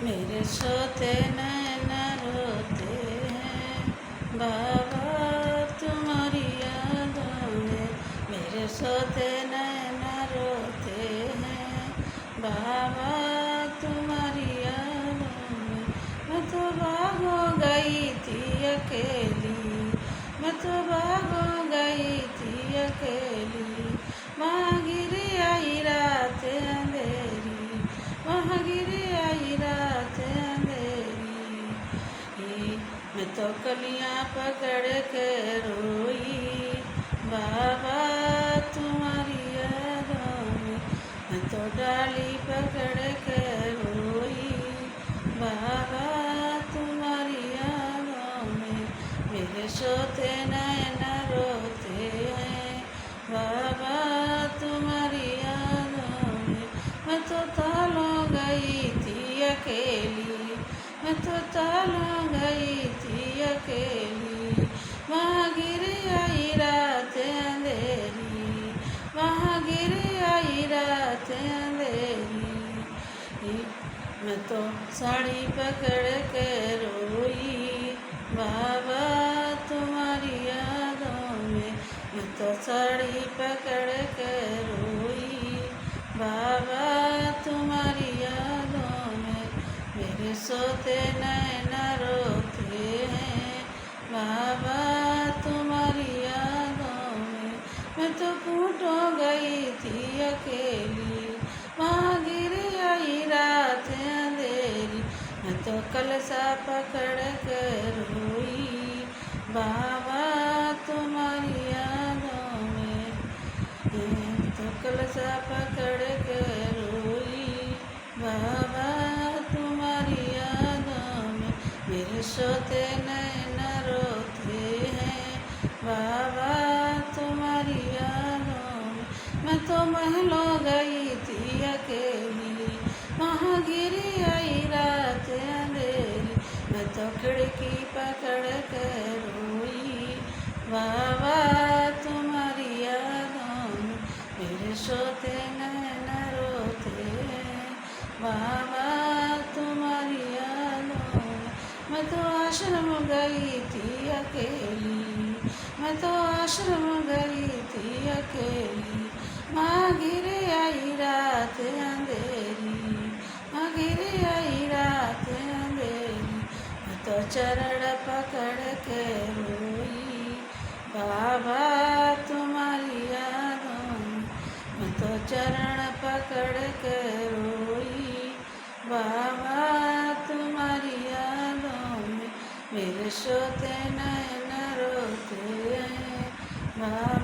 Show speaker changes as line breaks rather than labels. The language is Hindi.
मेरे सोते नैन रोते हैं बाबा तुम्हारी यादों में। मेरे सोते नैन रोते हैं बाबा तुम्हारी यादों में। मैं तो भागो गई थी अकेली, मैं तो भागो गई थी अकेली। वहाँ गिर आई रात अंधेरी, वहाँ गिर आई रात अंधेरी। मैं तो कलियाँ पकड़ के रोई बाबा तुम्हारी यादों में। मैं तो डाली पकड़ के रोई बाबा तुम्हारी यादों में। मेरे सोते नैन रोते हैं बाबा तुम्हारी यादों में। मैं तो तालों गई थी अकेली, मैं तो तालों गई थी अकेली। वहाँ गिर आई रात अंधेरी, वहाँ गिर आई रात अंधेरी। मैं तो साड़ी पकड़ के रोई बाबा तुम्हारी यादों में। मैं तो साड़ी पकड़ के रोई बाबा तुम्हारी यादों में। मेरे सोते नैन रोते हैं बाबा तुम्हारी यादों में। मैं तो फूटो गई थी अकेली, वहाँ गिर आई रात अंधेरी। मैं तो कलसा पकड़ के रोई बाबा तुम्हारी यादों में। मैं तो कलसा पकड़ के रोई बाबा तुम्हारी यादों में। मेरे सोते नैन रोते हैं बाबा तुम्हारी यादों में। मैं तो महलों गई थी अकेली, वहाँ गिर आई रात अंधेरी। मैं तो खिड़की पकड़ के रोई बाबा तुम्हारी यादों में। मेरे सोते नैन रोते हैं बाबा तुम्हारी यादों में। मैं तो आश्रम गई थी अकेली, मैं तो आश्रम गई थी अकेली। माँ गिर आई रात अंधेरी, माँ गिर आई रात अंधेरी। मैं तो चरण पकड़ के रोई बाबा तुम्हारी यादों में। मैं तो चरण पकड़ के रोई बाबा तुम्हारी यादों में। मेरे सोते नैन रोते हैं बाबा।